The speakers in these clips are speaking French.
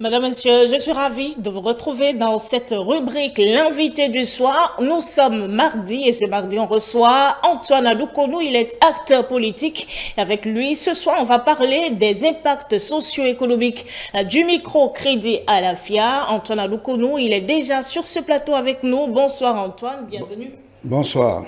Madame, Monsieur, je suis ravie de vous retrouver dans cette rubrique L'invité du soir. Nous sommes mardi et ce mardi, on reçoit Antoine Aloukonou. Il est acteur politique. Avec lui, ce soir, on va parler des impacts socio-économiques du microcrédit à la FIA. Antoine Aloukonou, il est déjà sur ce plateau avec nous. Bonsoir Antoine, bienvenue. Bonsoir.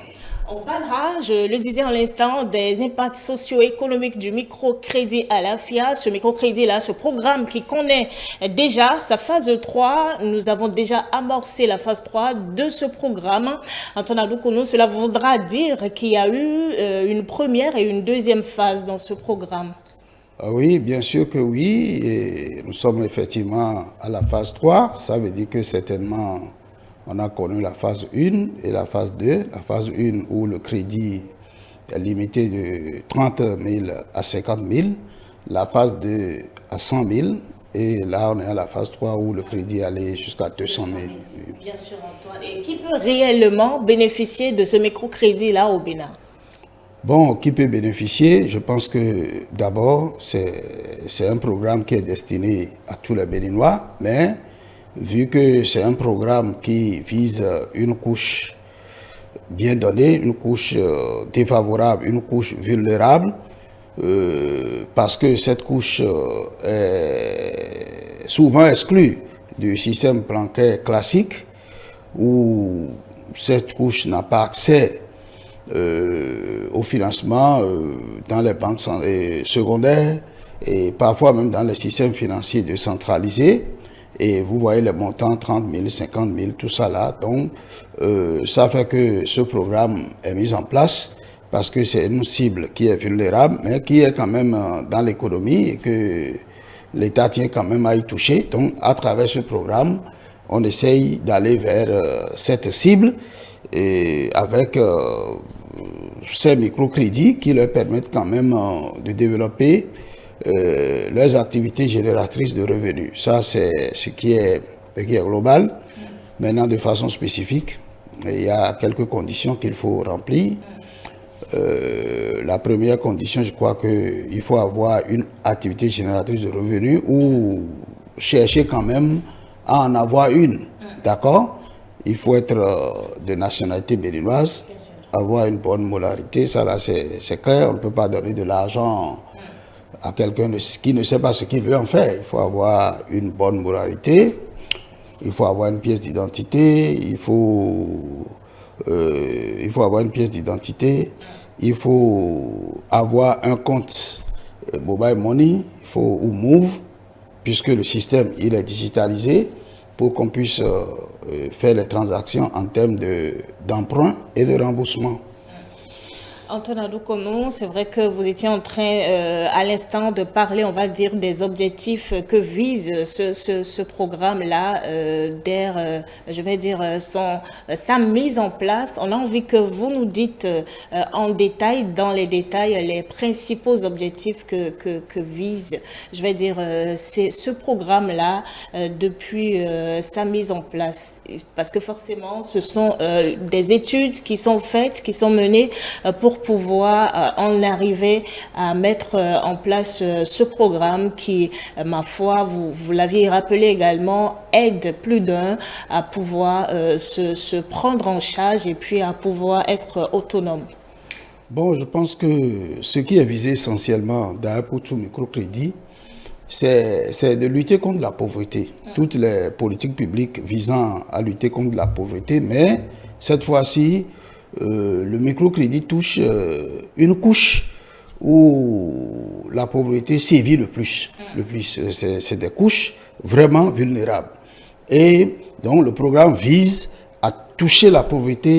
On parlera, je le disais à l'instant, des impacts socio-économiques du microcrédit à la FIA. Ce microcrédit-là, ce programme qui connaît déjà sa phase 3. Nous avons déjà amorcé la phase 3 de ce programme. Antoine Aloukonou, cela voudra dire qu'il y a eu une première et une deuxième phase dans ce programme. Oui, bien sûr que oui. Et nous sommes effectivement à la phase 3. Ça veut dire que certainement, on a connu la phase 1 et la phase 2. La phase 1 où le crédit est limité de 30 000 à 50 000. La phase 2 à 100 000. Et là, on est à la phase 3 où le crédit est allé jusqu'à 200 000. Bien sûr, Antoine. Et qui peut réellement bénéficier de ce microcrédit-là au Bénin? Bon, qui peut bénéficier? Je pense que d'abord, c'est un programme qui est destiné à tous les Béninois, mais vu que c'est un programme qui vise une couche bien donnée, une couche défavorable, une couche vulnérable, parce que cette couche est souvent exclue du système bancaire classique, où cette couche n'a pas accès au financement dans les banques secondaires et parfois même dans les systèmes financiers décentralisés. Et vous voyez les montants, 30 000, 50 000, tout ça là. Donc, ça fait que ce programme est mis en place parce que c'est une cible qui est vulnérable, mais qui est quand même dans l'économie et que l'État tient quand même à y toucher. Donc, à travers ce programme, on essaye d'aller vers cette cible et avec ces microcrédits qui leur permettent quand même de développer leurs activités génératrices de revenus. Ça, c'est ce qui est global. Maintenant, de façon spécifique, il y a quelques conditions qu'il faut remplir. La première condition, je crois qu'il faut avoir une activité génératrice de revenus ou chercher quand même à en avoir une. D'accord? Il faut être de nationalité béninoise, avoir une bonne molarité. Ça, là, c'est clair. On ne peut pas donner de l'argent à quelqu'un qui ne sait pas ce qu'il veut en faire. Il faut avoir une bonne moralité, il faut avoir une pièce d'identité, il faut avoir une pièce d'identité, il faut avoir un compte mobile money, ou Move, puisque le système il est digitalisé, pour qu'on puisse faire les transactions en termes d'emprunt et de remboursement. Antoine Aloukonou, c'est vrai que vous étiez en train à l'instant de parler, on va dire, des objectifs que vise ce programme-là, je vais dire, sa mise en place. On a envie que vous nous dites en détail, dans les détails, les principaux objectifs que vise, je vais dire, ce programme-là depuis sa mise en place. Parce que forcément, ce sont des études qui sont faites, qui sont menées pour pouvoir en arriver à mettre en place ce programme qui, ma foi, vous l'aviez rappelé également, aide plus d'un à pouvoir se prendre en charge et puis à pouvoir être autonome. Bon, je pense que ce qui est visé essentiellement dans pour tout microcrédit, c'est de lutter contre la pauvreté. Toutes les politiques publiques visant à lutter contre la pauvreté, mais cette fois-ci, le microcrédit touche une couche où la pauvreté sévit le plus. C'est des couches vraiment vulnérables. Et donc le programme vise à toucher la pauvreté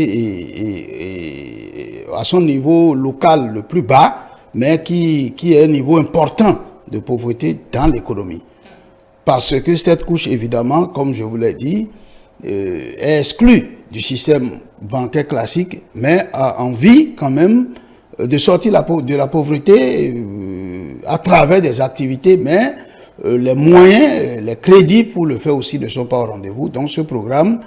et à son niveau local le plus bas, mais qui est un niveau important de pauvreté dans l'économie. Parce que cette couche, évidemment, comme je vous l'ai dit, est exclue du système bancaire classique, mais a envie quand même de sortir de la pauvreté à travers des activités, mais les moyens, les crédits pour le faire aussi ne sont pas au rendez-vous. Donc ce programme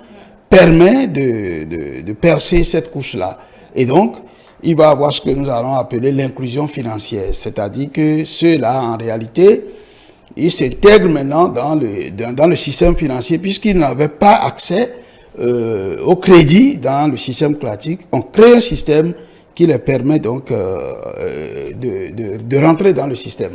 permet de percer cette couche-là. Et donc, il va avoir ce que nous allons appeler l'inclusion financière, c'est-à-dire que ceux-là, en réalité, ils s'intègrent maintenant dans le système financier puisqu'ils n'avaient pas accès au crédit dans le système classique. On crée un système qui leur permet donc de rentrer dans le système.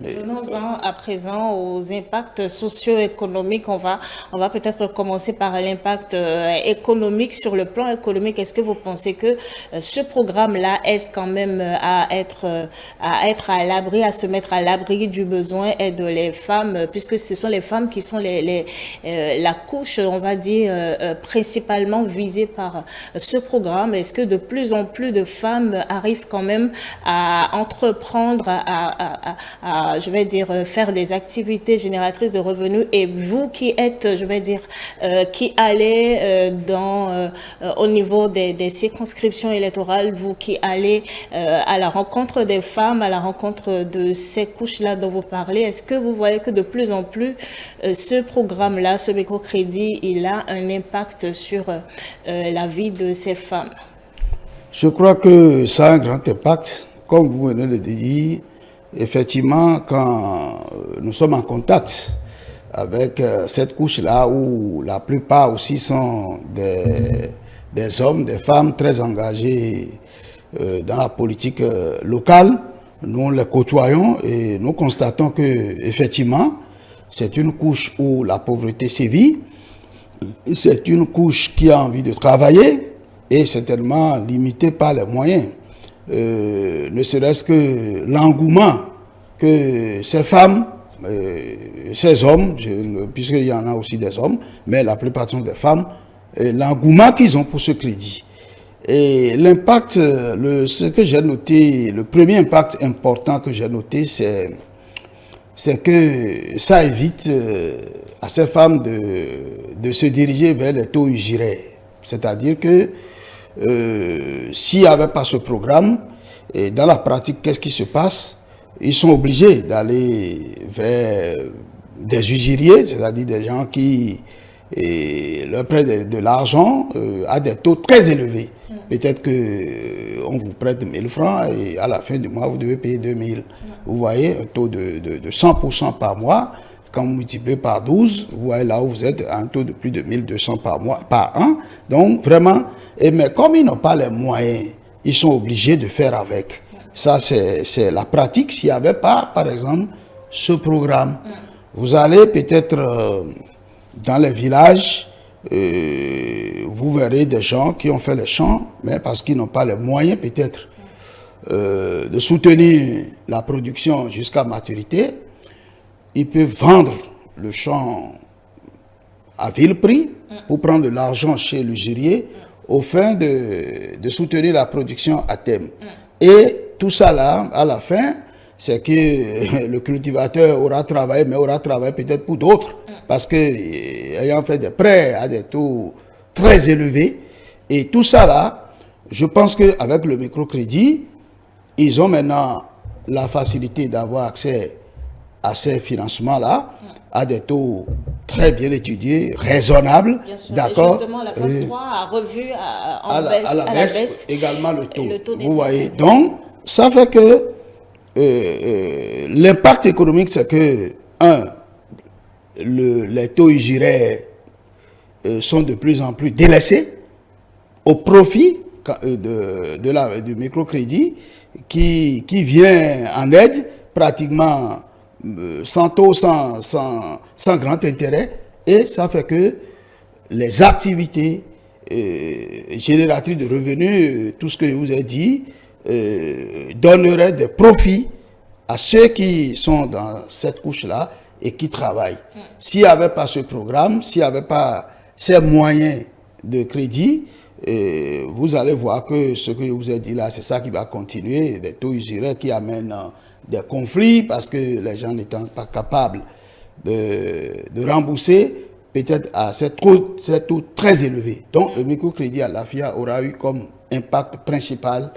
Venons-en à présent aux impacts socio-économiques. On va peut-être commencer par l'impact économique. Sur le plan économique, est-ce que vous pensez que ce programme-là aide quand même à être à l'abri, à se mettre à l'abri du besoin, aide les femmes, puisque ce sont les femmes qui sont la couche, on va dire, principalement visée par ce programme. Est-ce que de plus en plus de femmes arrivent quand même à entreprendre, je vais dire, faire des activités génératrices de revenus, et vous qui êtes, je vais dire, qui allez au niveau des circonscriptions électorales, vous qui allez à la rencontre des femmes, à la rencontre de ces couches-là dont vous parlez, est-ce que vous voyez que de plus en plus ce programme-là, ce microcrédit, il a un impact sur la vie de ces femmes? Je crois que ça a un grand impact, comme vous venez de dire. Effectivement, quand nous sommes en contact avec cette couche-là, où la plupart aussi sont des hommes, des femmes très engagés dans la politique locale, nous les côtoyons et nous constatons que effectivement, c'est une couche où la pauvreté sévit, c'est une couche qui a envie de travailler et certainement limitée par les moyens. Ne serait-ce que l'engouement que ces femmes, ces hommes, puisqu'il y en a aussi des hommes, mais la plupart sont des femmes, l'engouement qu'ils ont pour ce crédit. Et l'impact, ce que j'ai noté, le premier impact important que j'ai noté, c'est que ça évite à ces femmes de se diriger vers les taux usuraires. C'est-à-dire que s'il n'y avait pas ce programme, et dans la pratique, qu'est-ce qui se passe? Ils sont obligés d'aller vers des usuriers, c'est-à-dire des gens qui leur prêtent de l'argent à des taux très élevés. Peut-être qu'on vous prête 1000 francs et à la fin du mois, vous devez payer 2000. Vous voyez, un taux de 100% par mois. Quand vous multipliez par 12, vous voyez là où vous êtes à un taux de plus de 1200 par mois, par an. Donc vraiment, mais comme ils n'ont pas les moyens, ils sont obligés de faire avec. Ça, c'est la pratique. S'il n'y avait pas, par exemple, ce programme, vous allez peut-être dans les villages, vous verrez des gens qui ont fait les champs, mais parce qu'ils n'ont pas les moyens peut-être de soutenir la production jusqu'à maturité, ils peuvent vendre le champ à vil prix pour prendre de l'argent chez l'usurier au fin de soutenir la production à terme. Et tout ça là, à la fin, c'est que le cultivateur aura travaillé, mais aura travaillé peut-être pour d'autres, parce que ayant fait des prêts à des taux très élevés, et tout ça là, je pense qu'avec le microcrédit, ils ont maintenant la facilité d'avoir accès à ces financements-là, à des taux très bien étudiés, raisonnables, d'accord. Justement, la phase 3 a revu à la baisse également le taux. Vous voyez, donc ça fait que l'impact économique, c'est que, les taux usuraires sont de plus en plus délaissés au profit du microcrédit qui vient en aide pratiquement sans taux, sans grand intérêt, et ça fait que les activités génératrices de revenus, tout ce que je vous ai dit, donneraient des profits à ceux qui sont dans cette couche-là et qui travaillent. S'il n'y avait pas ce programme, s'il n'y avait pas ces moyens de crédit, vous allez voir que ce que je vous ai dit là, c'est ça qui va continuer, des taux usuraires qui amènent des conflits parce que les gens n'étant pas capables de rembourser peut-être à ces taux très élevés. Donc le microcrédit à l'AFIA aura eu comme impact principal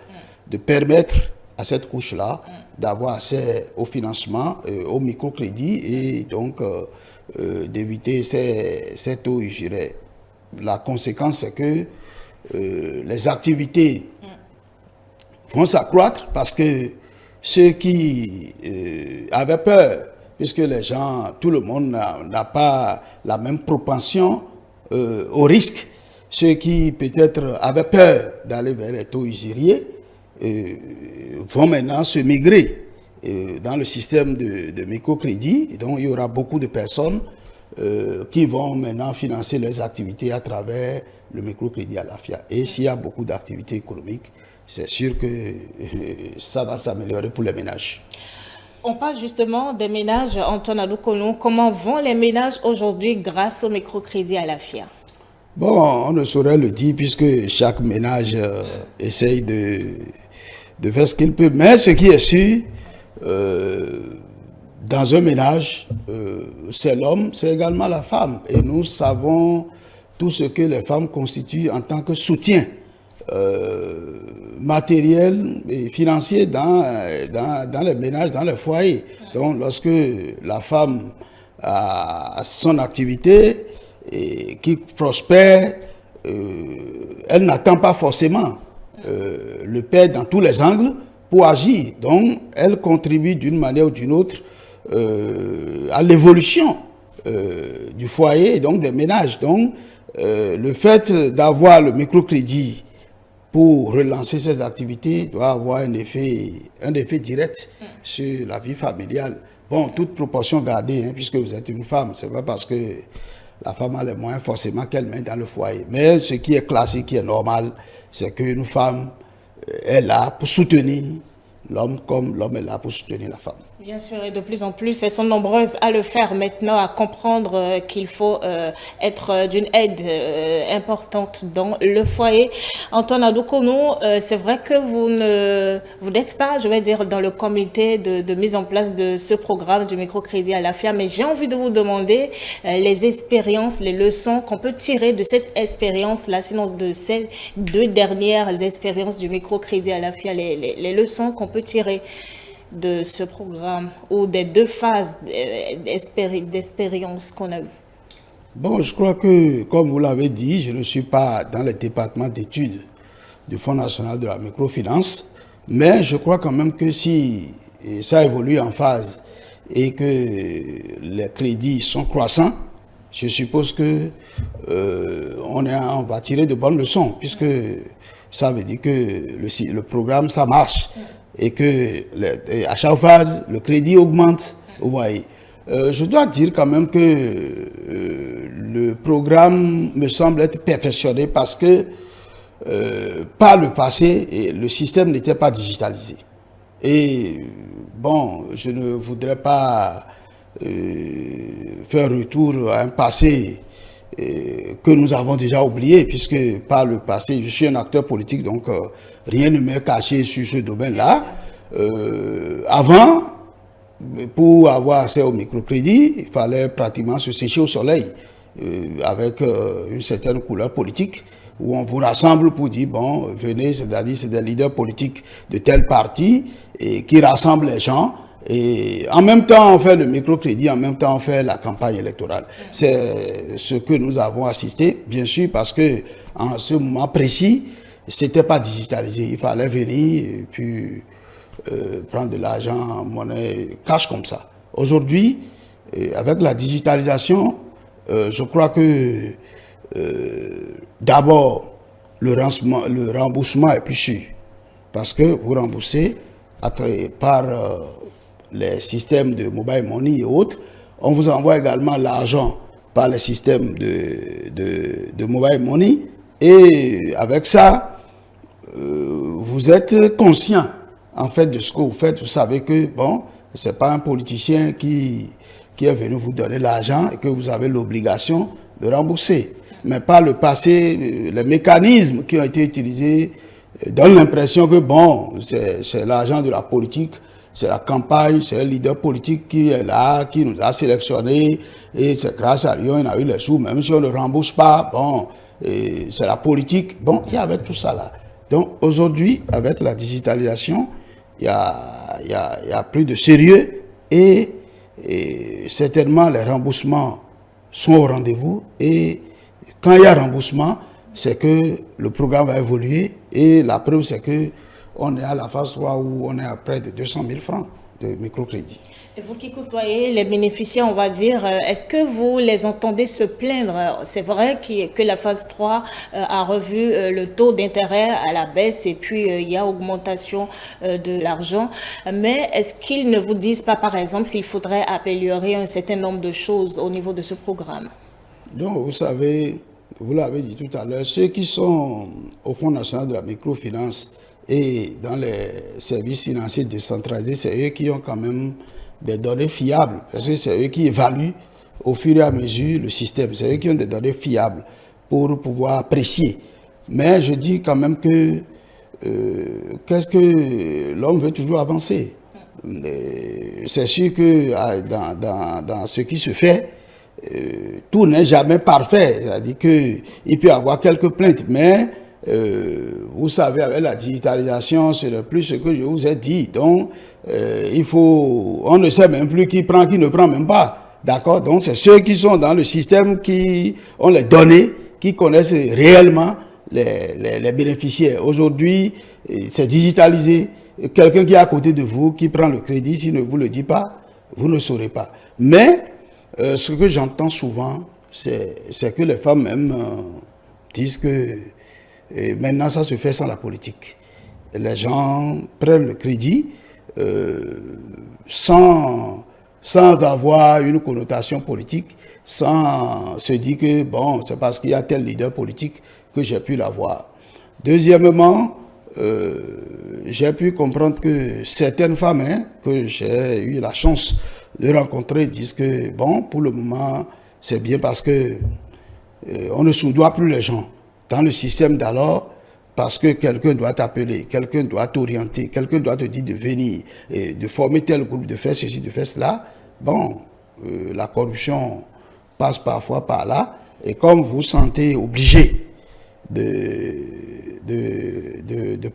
de permettre à cette couche-là d'avoir accès au financement, au microcrédit et donc d'éviter ces taux usuraires. La conséquence, c'est que les activités vont s'accroître parce que ceux qui avaient peur puisque les gens, tout le monde n'a pas la même propension au risque. Ceux qui peut-être avaient peur d'aller vers les taux usuriers vont maintenant se migrer dans le système de microcrédit. Et donc il y aura beaucoup de personnes qui vont maintenant financer leurs activités à travers le microcrédit à la FIA. Et s'il y a beaucoup d'activités économiques, c'est sûr que ça va s'améliorer pour les ménages. On parle justement des ménages, Antoine Adoukonou. Comment vont les ménages aujourd'hui grâce au microcrédit à la FIA? Bon, on ne saurait le dire puisque chaque ménage essaye de faire ce qu'il peut. Mais ce qui est sûr, dans un ménage, c'est l'homme, c'est également la femme. Et nous savons tout ce que les femmes constituent en tant que soutien matériel et financier dans les ménages, dans les foyers. Donc, lorsque la femme a son activité et qui prospère, elle n'attend pas forcément le père dans tous les angles pour agir. Donc, elle contribue d'une manière ou d'une autre à l'évolution du foyer et donc des ménages. Donc, le fait d'avoir le microcrédit pour relancer ces activités doit avoir un effet direct sur la vie familiale. Bon, toute proportion gardée, hein, puisque vous êtes une femme, c'est pas parce que la femme a les moyens forcément qu'elle met dans le foyer. Mais ce qui est classique, qui est normal, c'est qu'une femme est là pour soutenir l'homme comme l'homme est là pour soutenir la femme. Bien sûr, et de plus en plus, elles sont nombreuses à le faire maintenant, à comprendre qu'il faut être d'une aide importante dans le foyer. Antoine Adoukonou, c'est vrai que vous n'êtes pas, je vais dire, dans le comité de mise en place de ce programme du microcrédit à la FIA, mais j'ai envie de vous demander les expériences, les leçons qu'on peut tirer de cette expérience-là, sinon de ces 2 dernières expériences du microcrédit à la FIA, les leçons qu'on peut tirer de ce programme ou des 2 phases d'expérience qu'on a eues? Bon, je crois que, comme vous l'avez dit, je ne suis pas dans le département d'études du Fonds national de la microfinance, mais je crois quand même que si ça évolue en phase et que les crédits sont croissants, je suppose que on va tirer de bonnes leçons, puisque ça veut dire que le programme, ça marche. Et que à chaque phase, le crédit augmente, vous voyez. Je dois dire quand même que le programme me semble être perfectionné parce que par le passé, le système n'était pas digitalisé. Et bon, je ne voudrais pas faire retour à un passé que nous avons déjà oublié, puisque par le passé, je suis un acteur politique, donc rien ne m'est caché sur ce domaine-là. Avant, pour avoir accès au microcrédit, il fallait pratiquement se sécher au soleil avec une certaine couleur politique, où on vous rassemble pour dire, bon, venez, c'est-à-dire c'est des leaders politiques de tel parti et qui rassemblent les gens. Et en même temps, on fait le microcrédit, en même temps, on fait la campagne électorale. C'est ce que nous avons assisté, bien sûr, parce que en ce moment précis, c'était pas digitalisé. Il fallait venir et puis prendre de l'argent en monnaie cash comme ça. Aujourd'hui, avec la digitalisation, je crois que d'abord, le remboursement est plus sûr. Parce que vous remboursez par les systèmes de mobile money et autres. On vous envoie également l'argent par les systèmes de mobile money. Et avec ça, vous êtes conscient en fait de ce que vous faites. Vous savez que, bon, c'est pas un politicien qui est venu vous donner l'argent et que vous avez l'obligation de rembourser. Mais par le passé, les mécanismes qui ont été utilisés donnent l'impression que, bon, c'est l'argent de la politique, c'est la campagne, c'est un leader politique qui est là, qui nous a sélectionnés, et c'est grâce à lui, on a eu les sous, même si on ne rembourse pas, bon, c'est la politique. Bon, il y avait tout ça là. Donc aujourd'hui, avec la digitalisation, il y a plus de sérieux et certainement les remboursements sont au rendez-vous. Et quand il y a remboursement, c'est que le programme va évoluer. Et la preuve, c'est que on est à la phase 3 où on est à près de 200 000 francs de microcrédit. Et vous qui côtoyez les bénéficiaires, on va dire, est-ce que vous les entendez se plaindre? C'est vrai que la phase 3 a revu le taux d'intérêt à la baisse et puis il y a augmentation de l'argent. Mais est-ce qu'ils ne vous disent pas, par exemple, qu'il faudrait améliorer un certain nombre de choses au niveau de ce programme? Donc, vous savez, vous l'avez dit tout à l'heure, ceux qui sont au Fonds national de la microfinance et dans les services financiers décentralisés, c'est eux qui ont quand même des données fiables, parce que c'est eux qui évaluent au fur et à mesure le système, c'est eux qui ont des données fiables pour pouvoir apprécier. Mais je dis quand même que qu'est-ce que l'homme veut toujours avancer. C'est sûr que dans ce qui se fait, tout n'est jamais parfait, c'est-à-dire qu'il peut y avoir quelques plaintes, mais vous savez, avec la digitalisation, c'est le plus ce que je vous ai dit. Donc, on ne sait même plus qui prend, qui ne prend même pas. D'accord? Donc, c'est ceux qui sont dans le système qui ont les données, qui connaissent réellement les bénéficiaires. Aujourd'hui, c'est digitalisé. Quelqu'un qui est à côté de vous, qui prend le crédit, s'il ne vous le dit pas, vous ne saurez pas. Mais, ce que j'entends souvent, c'est que les femmes même disent que maintenant, ça se fait sans la politique. Les gens prennent le crédit sans avoir une connotation politique, sans se dire que, bon, c'est parce qu'il y a tel leader politique que j'ai pu l'avoir. Deuxièmement, j'ai pu comprendre que certaines femmes que j'ai eu la chance de rencontrer disent que, bon, pour le moment, c'est bien parce que on ne soudoie plus les gens. Dans le système d'alors, parce que quelqu'un doit t'appeler, quelqu'un doit t'orienter, quelqu'un doit te dire de venir, et de former tel groupe, de faire ceci, de faire cela, bon, la corruption passe parfois par là, et comme vous sentez obligé de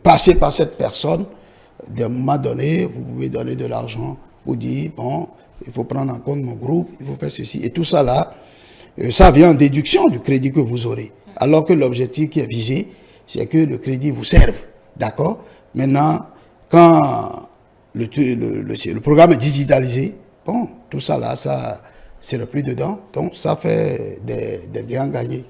passer par cette personne, d'un moment donné, vous pouvez donner de l'argent, vous dire, bon, il faut prendre en compte mon groupe, il faut faire ceci, et tout ça là, ça vient en déduction du crédit que vous aurez. Alors que l'objectif qui est visé, c'est que le crédit vous serve. D'accord? Maintenant, quand le programme est digitalisé, bon, tout ça là, ça c'est le plus dedans. Donc, ça fait des gains gagnés.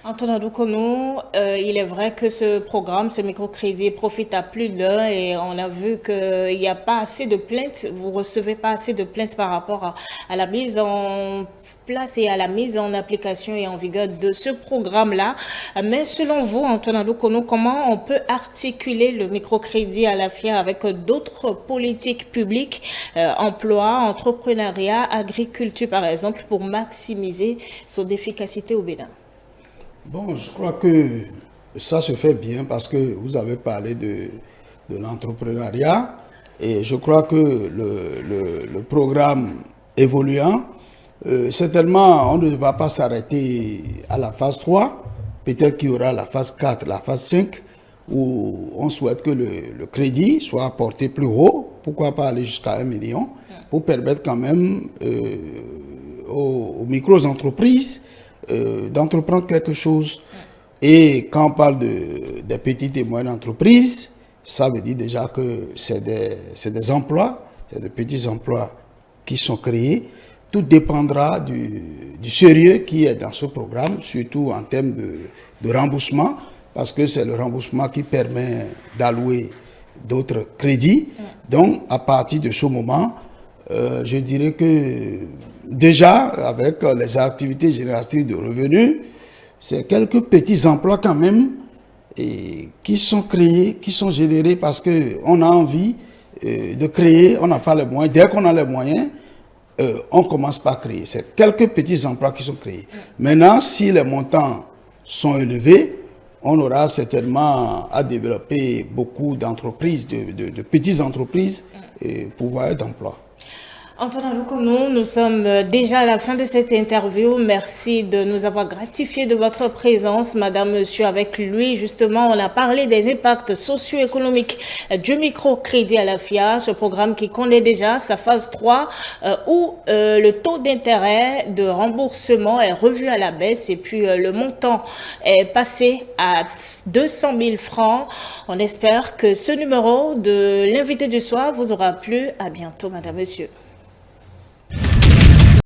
Antonin Doukonou, il est vrai que ce programme, ce microcrédit profite à plus d'un et on a vu qu'il n'y a pas assez de plaintes, vous ne recevez pas assez de plaintes par rapport à la mise en place et à la mise en application et en vigueur de ce programme-là. Mais selon vous, Antonin Doukonou, comment on peut articuler le microcrédit à la FIA avec d'autres politiques publiques, emploi, entrepreneuriat, agriculture par exemple, pour maximiser son efficacité au Bénin? Bon, je crois que ça se fait bien parce que vous avez parlé de l'entrepreneuriat et je crois que le programme évoluant, certainement on ne va pas s'arrêter à la phase 3, peut-être qu'il y aura la phase 4, la phase 5, où on souhaite que le crédit soit porté plus haut, pourquoi pas aller jusqu'à 1 million, pour permettre quand même aux micro-entreprises d'entreprendre quelque chose. Et quand on parle des petites et moyennes entreprises, ça veut dire déjà que c'est des emplois, c'est des petits emplois qui sont créés. Tout dépendra du sérieux qui est dans ce programme, surtout en termes de remboursement, parce que c'est le remboursement qui permet d'allouer d'autres crédits. Donc, à partir de ce moment, je dirais que déjà, avec les activités génératrices de revenus, c'est quelques petits emplois quand même qui sont créés, qui sont générés parce qu'on a envie de créer, on n'a pas les moyens. Dès qu'on a les moyens, on commence par créer. C'est quelques petits emplois qui sont créés. Maintenant, si les montants sont élevés, on aura certainement à développer beaucoup d'entreprises, de petites entreprises et pourvoyeurs d'emplois. Antonin Loukoumou, nous sommes déjà à la fin de cette interview. Merci de nous avoir gratifié de votre présence, madame, monsieur. Avec lui, justement, on a parlé des impacts socio-économiques du microcrédit à la FIA, ce programme qui connaît déjà sa phase 3, où le taux d'intérêt de remboursement est revu à la baisse et puis le montant est passé à 200 000 francs. On espère que ce numéro de l'invité du soir vous aura plu. À bientôt, madame, monsieur.